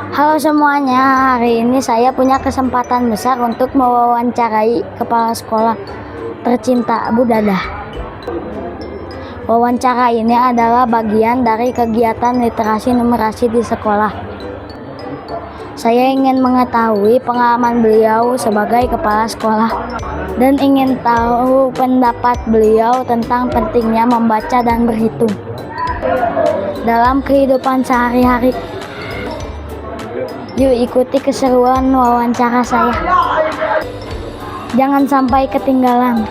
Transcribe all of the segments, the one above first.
Halo semuanya, hari ini saya punya kesempatan besar untuk mewawancarai kepala sekolah tercinta Bu Dadah. Wawancara ini adalah bagian dari kegiatan literasi numerasi di sekolah. Saya ingin mengetahui pengalaman beliau sebagai kepala sekolah dan ingin tahu pendapat beliau tentang pentingnya membaca dan berhitung dalam kehidupan sehari-hari. Yuk ikuti keseruan wawancara saya. Jangan sampai ketinggalan.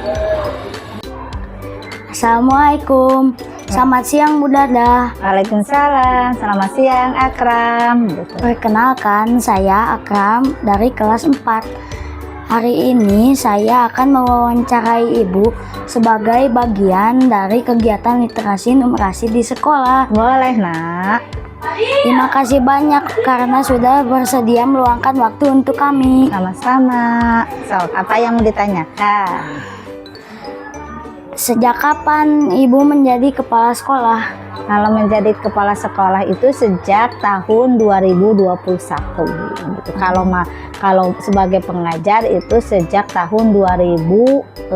Assalamualaikum. Selamat siang Bu Dadah. Waalaikumsalam. Selamat siang Akram. Perkenalkan, saya Akram dari kelas 4. Hari ini saya akan mewawancarai Ibu sebagai bagian dari kegiatan literasi numerasi di sekolah. Boleh nak. Terima kasih banyak karena sudah bersedia meluangkan waktu untuk kami. Sama-sama. So, apa yang mau ditanyakan? Sejak kapan Ibu menjadi kepala sekolah? Kalau menjadi kepala sekolah itu sejak tahun 2021 gitu. Kalau sebagai pengajar itu sejak tahun 2009.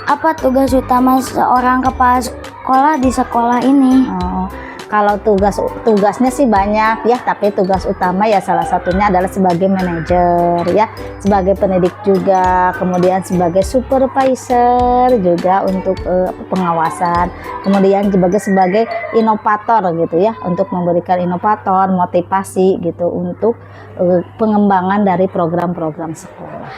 Apa tugas utama seorang kepala sekolah di sekolah ini? Kalau tugasnya sih banyak ya, tapi tugas utama ya salah satunya adalah sebagai manajer ya, sebagai pendidik juga, kemudian sebagai supervisor juga untuk pengawasan, kemudian juga sebagai inovator gitu ya, untuk memberikan inovator, motivasi gitu untuk pengembangan dari program-program sekolah.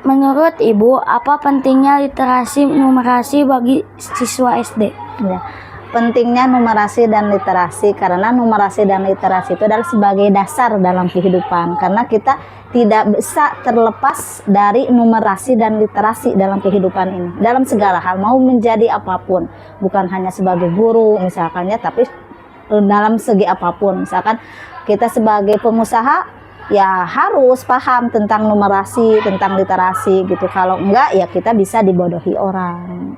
Menurut Ibu, apa pentingnya literasi numerasi bagi siswa SD? Ya, pentingnya numerasi dan literasi karena numerasi dan literasi itu adalah sebagai dasar dalam kehidupan. Karena kita tidak bisa terlepas dari numerasi dan literasi dalam kehidupan ini. Dalam segala hal, mau menjadi apapun, bukan hanya sebagai guru misalkan ya, tapi dalam segi apapun. Misalkan kita sebagai pengusaha ya harus paham tentang numerasi, tentang literasi gitu. Kalau enggak ya kita bisa dibodohi orang.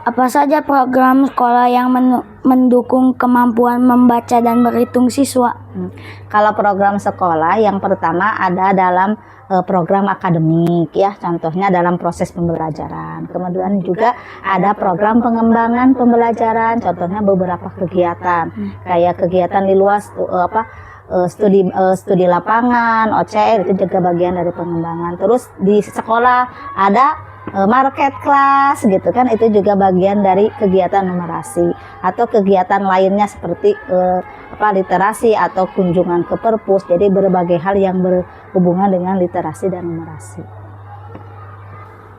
Apa saja program sekolah yang mendukung kemampuan membaca dan berhitung siswa? Kalau program sekolah yang pertama ada dalam program akademik ya, contohnya dalam proses pembelajaran. Kemudian juga ada program pengembangan pembelajaran, contohnya beberapa kegiatan kayak kegiatan di luar studi lapangan, OCR itu juga bagian dari pengembangan. Terus di sekolah ada market class gitu kan, itu juga bagian dari kegiatan numerasi. Atau kegiatan lainnya seperti literasi atau kunjungan ke perpus. Jadi berbagai hal yang berhubungan dengan literasi dan numerasi.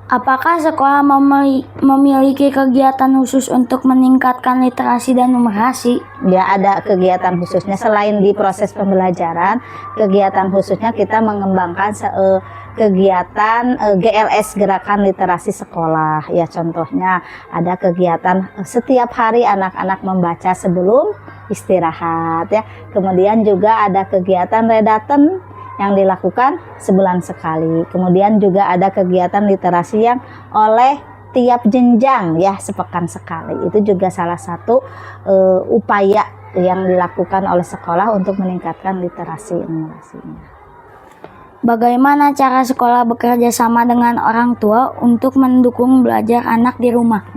Apakah sekolah memiliki kegiatan khusus untuk meningkatkan literasi dan numerasi? Ya, ada kegiatan khususnya selain di proses pembelajaran. Kegiatan khususnya kita mengembangkan kegiatan GLS, Gerakan Literasi Sekolah. Ya, contohnya ada kegiatan setiap hari anak-anak membaca sebelum istirahat ya. Kemudian juga ada kegiatan redaten yang dilakukan sebulan sekali. Kemudian juga ada kegiatan literasi yang oleh tiap jenjang ya, sepekan sekali. Itu juga salah satu upaya yang dilakukan oleh sekolah untuk meningkatkan literasi numerasinya. Bagaimana cara sekolah bekerja sama dengan orang tua untuk mendukung belajar anak di rumah?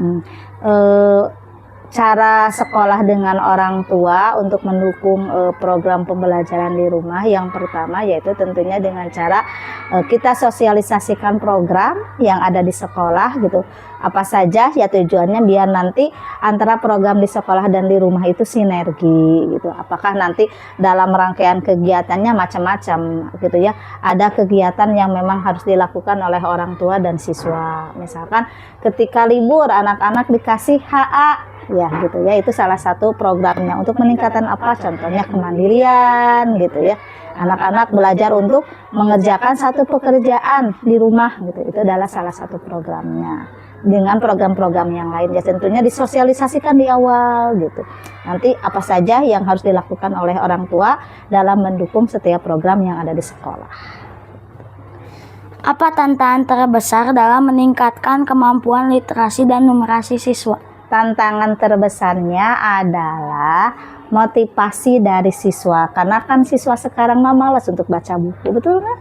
Cara sekolah dengan orang tua untuk mendukung program pembelajaran di rumah, yang pertama yaitu tentunya dengan cara kita sosialisasikan program yang ada di sekolah gitu. Apa saja ya tujuannya biar nanti antara program di sekolah dan di rumah itu sinergi gitu. Apakah nanti dalam rangkaian kegiatannya macam-macam gitu ya. Ada kegiatan yang memang harus dilakukan oleh orang tua dan siswa. Misalkan ketika libur anak-anak dikasih HA ya gitu ya, itu salah satu programnya untuk meningkatkan contohnya kemandirian gitu ya, anak-anak belajar untuk mengerjakan satu pekerjaan di rumah gitu, itu adalah salah satu programnya. Dengan program-program yang lain ya tentunya disosialisasikan di awal gitu, nanti apa saja yang harus dilakukan oleh orang tua dalam mendukung setiap program yang ada di sekolah. Apa tantangan terbesar dalam meningkatkan kemampuan literasi dan numerasi siswa? tantangan terbesarnya adalah motivasi dari siswa, karena kan siswa sekarang mah malas untuk baca buku, betul nggak?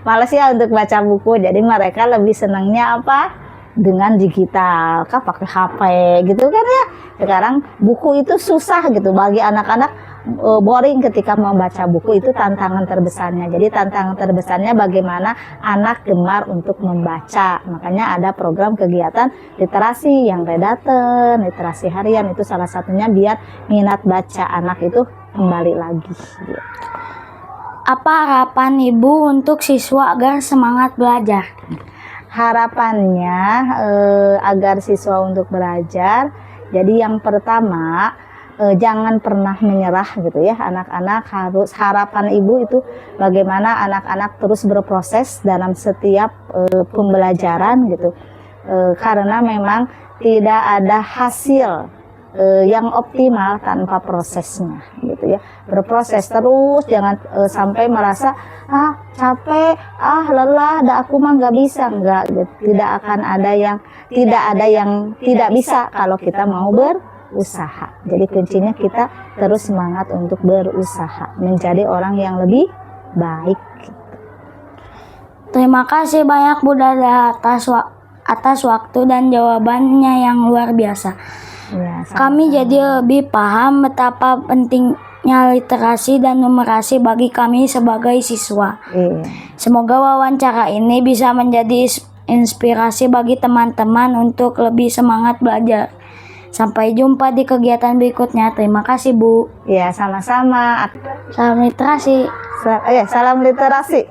Malas ya untuk baca buku, jadi mereka lebih senangnya apa? Dengan digital, kah pakai HP gitu kan ya. Sekarang buku itu susah gitu bagi anak-anak, boring ketika membaca buku, itu tantangan terbesarnya. Jadi tantangan terbesarnya bagaimana anak gemar untuk membaca. Makanya ada program kegiatan literasi yang redaten, literasi harian, itu salah satunya biar minat baca anak itu kembali lagi gitu. Apa harapan Ibu untuk siswa agar semangat belajar? Harapannya agar siswa untuk belajar, jadi yang pertama jangan pernah menyerah gitu ya. Anak-anak harus, harapan ibu itu bagaimana anak-anak terus berproses dalam setiap pembelajaran gitu, karena memang tidak ada hasil yang optimal tanpa prosesnya gitu ya. Berproses terus, jangan sampai merasa capek, lelah, aku mah nggak bisa, nggak gitu. Tidak akan ada yang tidak bisa kalau kita mau berusaha. Jadi kuncinya kita terus semangat untuk berusaha menjadi orang yang lebih baik. Terima kasih banyak Bu Dada atas waktu dan jawabannya yang luar biasa. Ya, Kami jadi lebih paham betapa pentingnya literasi dan numerasi bagi kami sebagai siswa. iya. Semoga wawancara ini bisa menjadi inspirasi bagi teman-teman untuk lebih semangat belajar. Sampai jumpa di kegiatan berikutnya. Terima kasih Bu. Ya, sama-sama. Salam literasi. Salam literasi.